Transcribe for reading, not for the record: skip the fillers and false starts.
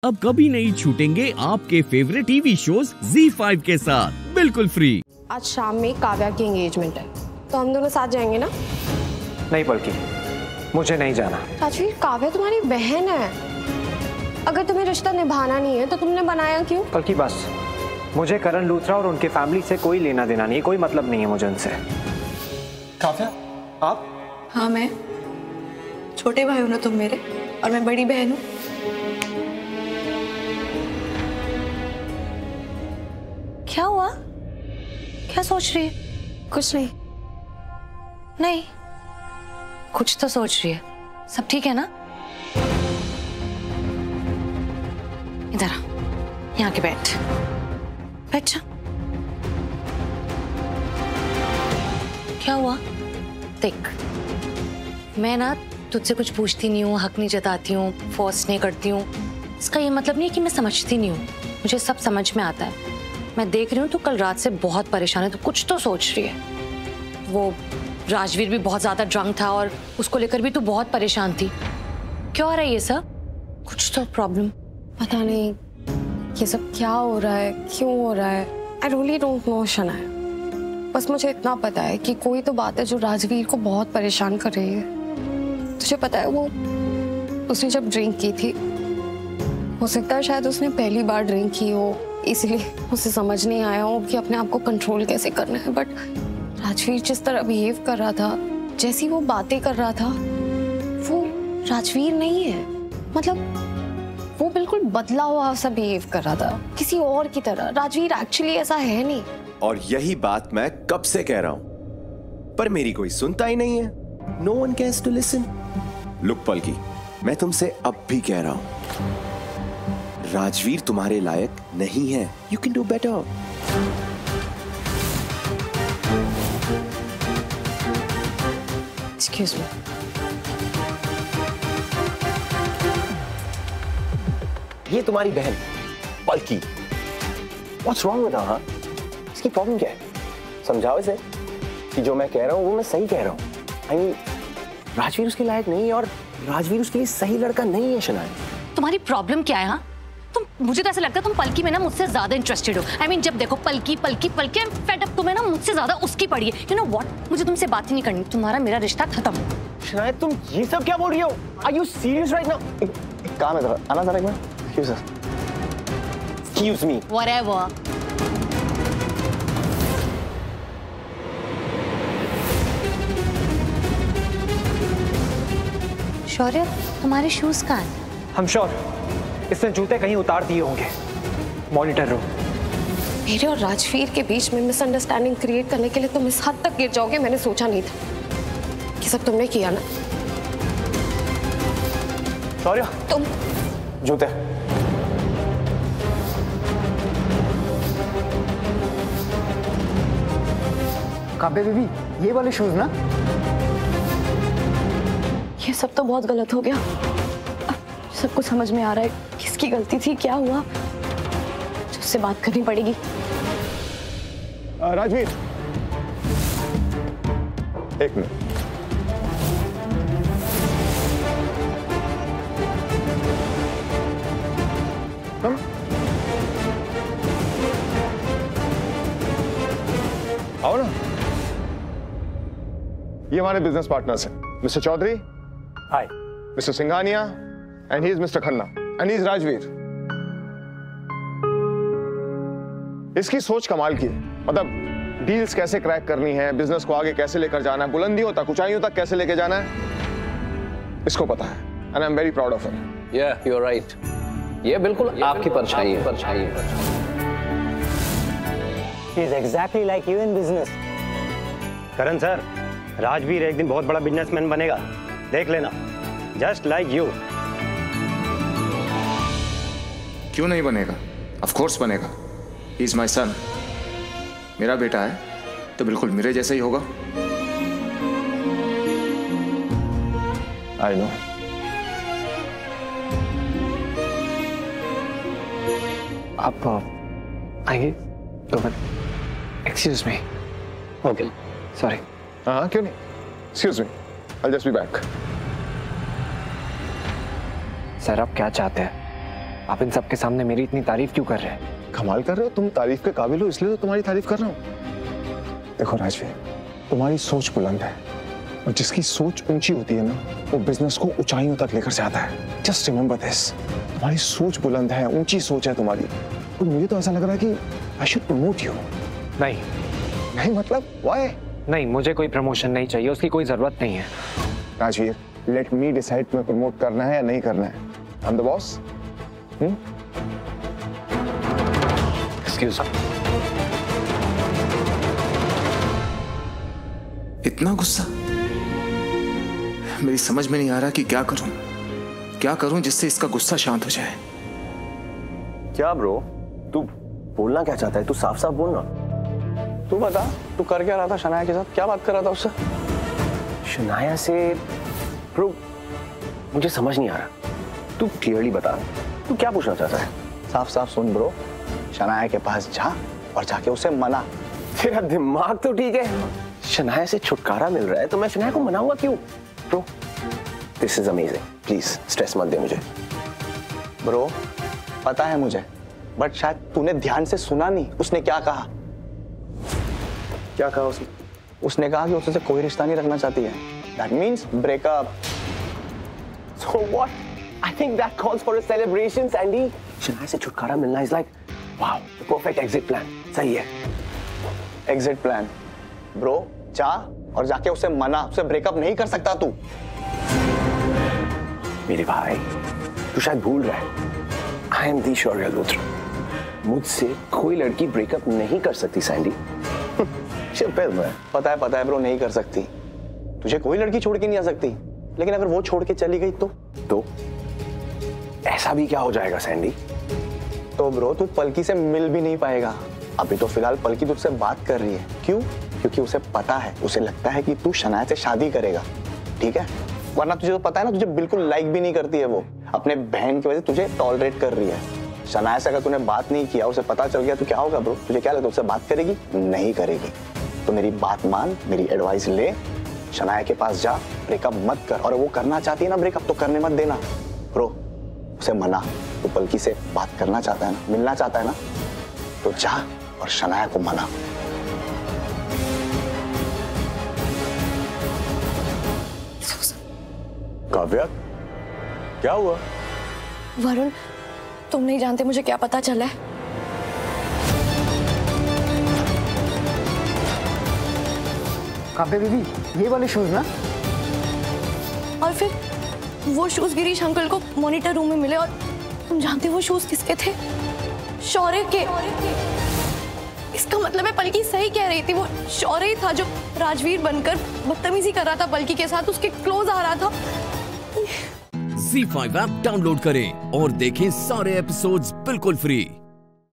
अब कभी नहीं छूटेंगे आपके फेवरेट टीवी शोज ZEE5 के साथ बिल्कुल फ्री। आज शाम में काव्या की एंगेजमेंट है, तो हम दोनों साथ जाएंगे ना? नहीं पलकी, मुझे नहीं जाना। राजवीर, काव्या तुम्हारी बहन है। अगर तुम्हें रिश्ता निभाना नहीं है तो तुमने बनाया क्यों? पलकी बस, मुझे करण लूथरा और उनके फैमिली से कोई लेना देना नहीं है, कोई मतलब नहीं है मुझे उनसे। काव्या, आप? हाँ मैं। छोटे भाई हो ना तुम मेरे, और मैं बड़ी बहन हूँ। क्या हुआ? क्या सोच रही है? कुछ नहीं। नहीं, कुछ तो सोच रही है। सब ठीक है ना? इधर आ, यहाँ के बैठ जा। क्या हुआ? देख, मैं ना तुझसे कुछ पूछती नहीं हूँ, हक नहीं जताती हूँ, फोर्स नहीं करती हूँ। इसका ये मतलब नहीं है कि मैं समझती नहीं हूँ, मुझे सब समझ में आता है। मैं देख रही हूँ तू कल रात से बहुत परेशान है, तो कुछ तो सोच रही है। वो राजवीर भी बहुत ज्यादा ड्रंक था और उसको लेकर भी तू बहुत परेशान थी। क्यों आ रहा है ये सब? कुछ तो प्रॉब्लम। पता नहीं ये सब क्या हो रहा है, क्यों हो रहा है। I really don't know Shanaya. बस मुझे इतना पता है कि कोई तो बात है जो राजवीर को बहुत परेशान कर रही है। तुझे पता है, वो उसने जब ड्रिंक की थी, हो सकता है शायद उसने पहली बार ड्रिंक की हो, इसलिए उसे समझ नहीं आया हो कि अपने आप को कंट्रोल कैसे करना है। बट राजवीर जिस तरह बिहेव कर रहा था, जैसी वो बातें कर रहा था, वो राजवीर नहीं है। मतलब वो बिल्कुल बदला हुआ सा बिहेव कर रहा था, किसी और की तरह। राजवीर एक्चुअली ऐसा है नहीं। और यही बात मैं कब से कह रहा हूं, पर मेरी कोई सुनता ही नहीं है। No one cares to listen. Look Palki, मैं तुमसे अब भी कह रहा हूं, राजवीर तुम्हारे लायक नहीं है। You can do better. Excuse me. ये तुम्हारी बहन पलकी। What's wrong with her? हाँ? इसकी प्रॉब्लम क्या है? समझाओ इसे कि जो मैं कह रहा हूँ वो मैं सही कह रहा हूँ। I mean, राजवीर उसके लायक नहीं है और राजवीर उसके लिए सही लड़का नहीं है। शनाया, तुम्हारी प्रॉब्लम क्या है? हाँ, मुझे तो ऐसा लगता है तुम पलकी में ना मुझसे ज्यादा इंटरेस्टेड हो। I mean, जब देखो पलकी पलकी पलकी, I'm fed up। तुम्हें ना मुझसे ज्यादा उसकी पड़ी है। You know what? मुझे तुमसे बात ही नहीं करनी। तुम्हारा मेरा रिश्ता खत्म। शनाया, तुम ये सब क्या बोल रही हो? Are you serious right now? एक काम है जरा, आना जरा एक बार। Excuse me. Whatever. शौर्य, तुम्हारे शूज कहाँ हैं? हम श्योर इसने जूते कहीं उतार दिए होंगे मॉनिटर रूम। मेरे और राजवीर के बीच में मिसअंडरस्टैंडिंग क्रिएट करने के लिए तुम इस हद तक गिर जाओगे, मैंने सोचा नहीं था। ये सब तुमने किया ना? शौर्य, तुम जूते। काव्या बेबी, ये वाले शूज ना? ये सब तो बहुत गलत हो गया। सब कुछ समझ में आ रहा है किसकी गलती थी, क्या हुआ। उससे बात करनी पड़ेगी। राजवीर, एक मिनट। आओ ना। ये हमारे बिजनेस पार्टनर्स हैं, Mr Chaudhary, hi, Mr Singhania, and he is Mr. Khanna, and he is Rajveer. इसकी सोच कमाल की है। मतलब डील्स कैसे क्रैक करनी है, बिजनेस को आगे कैसे लेकर जाना है, बुलंदियों तक, ऊंचाइयों तक कैसे लेकर जाना है, इसको पता है। And I'm very proud of him. Yeah, you're right. ये बिल्कुल आपकी परछाई है। He is exactly like you in business. Karan sir, Rajveer एक दिन बहुत बड़ा बिजनेसमैन बनेगा, देख लेना। Just like you. क्यों नहीं बनेगा? Of course बनेगा। He is my son. मेरा बेटा है तो बिल्कुल मेरे जैसा ही होगा। I know. आप आइए 2 minute. Excuse me. Okay, sorry. हाँ, क्यों नहीं? Excuse me. I'll just be back. Sir, आप क्या चाहते हैं? आप इन सबके सामने मेरी इतनी तारीफ क्यों कर रहे हैं? कमाल कर रहे हो तुम, तारीफ के काबिल हो इसलिए तो तुम्हारी तारीफ कर रहा हूँ। देखो राजवीर, तुम्हारी सोच बुलंद है और जिसकी सोच ऊंची होती है ना, वो बिजनेस को ऊंचाइयों तक लेकर जाता है। जस्ट रिमेंबर दिस, तुम्हारी सोच बुलंद है, ऊंची सोच है तुम्हारी, और मुझे तो ऐसा लग रहा है कि आई शुड प्रमोट यू। नहीं मतलब व्हाई? नहीं, मुझे कोई प्रमोशन नहीं चाहिए, उसकी कोई जरूरत नहीं है। राजवीर, लेट मी डिसाइड तुम्हें प्रमोट करना है या नहीं करना है। I am the boss. Excuse. इतना गुस्सा? मेरी समझ में नहीं आ रहा कि क्या करूं जिससे इसका गुस्सा शांत हो जाए। क्या ब्रो, तू बोलना क्या चाहता है? तू साफ साफ बोलना। तू बता, तू कर क्या रहा था शनाया के साथ? क्या बात कर रहा था उससे? शनाया से? ब्रो, मुझे समझ नहीं आ रहा, तू क्लियरली बता, तू क्या पूछना चाहता है? साफ साफ सुन ब्रो, शनाया के पास जा और जाके उसे मना। तेरा दिमाग तो ठीक है, शनाया से छुटकारा मिल रहा है तो मैं शनाया को मनाऊंगा क्यों? Bro, this is amazing, please stress मत दे मुझे। ब्रो, पता है मुझे, बट शायद तूने ध्यान से सुना नहीं। उसने क्या कहा? क्या कहा उसने? उसने कहा कि उससे कोई रिश्ता नहीं रखना चाहती है। That means breakup. So what? I think that calls for a celebration, Sandy. Shanaya से छुटकारा मिलना is like, wow, the perfect exit plan. सही है। Exit plan. Bro, जा और जाके उसे मना, उसे ब्रेकअप नहीं कर सकता तू। मेरे भाई, तू शायद भूल रहा है, I am the Shaurya Luthra. मुझसे कोई लड़की ब्रेकअप नहीं कर सकती सैंडी। पता है ब्रो, नहीं कर सकती। तुझे कोई लड़की छोड़ के नहीं आ सकती, लेकिन अगर वो छोड़ के चली गई तो ऐसा भी क्या हो जाएगा सैंडी? तो ब्रो, तू पलकी से मिल भी नहीं पाएगा। अभी तो फिलहाल पलकी तुझसे बात कर रही है। क्यों? क्योंकि उसे पता है, उसे लगता है कि तू शनाया से शादी करेगा, ठीक है? वरना तुझे तो पता है ना, तुझे बिल्कुल लाइक भी नहीं करती है वो। अपने बहन की वजह से तुझे टॉलरेट कर रही है। शनाया से अगर तूने बात नहीं किया, उसे पता चल गया तो क्या होगा ब्रो? तुझे क्या लगता है उससे बात करेगी? नहीं करेगी। तो मेरी बात मान, मेरी एडवाइस ले, शनाया के पास जा, ब्रेकअप मत कर। और वो करना चाहती है ना ब्रेकअप, तो करने मत देना ब्रो, उसे मना। तो पलकी से बात करना चाहता है ना, मिलना चाहता है ना, तो जा और शनाया को मना। काव्या, क्या हुआ? वरुण, तुम नहीं जानते मुझे क्या पता चला है। काव्या दीदी, ये वाले शूज ना? और फिर वो शूज गिरीश अंकल को मॉनिटर रूम में मिले, और तुम जानते वो शूज किसके थे? शौर्य के। इसका मतलब है पलकी सही कह रही थी, वो शौर्य था जो राजवीर बनकर बदतमीजी कर रहा था पलकी के साथ, उसके क्लोज आ रहा था। ZEE5 ऐप डाउनलोड करें और देखें सारे एपिसोड्स बिल्कुल फ्री।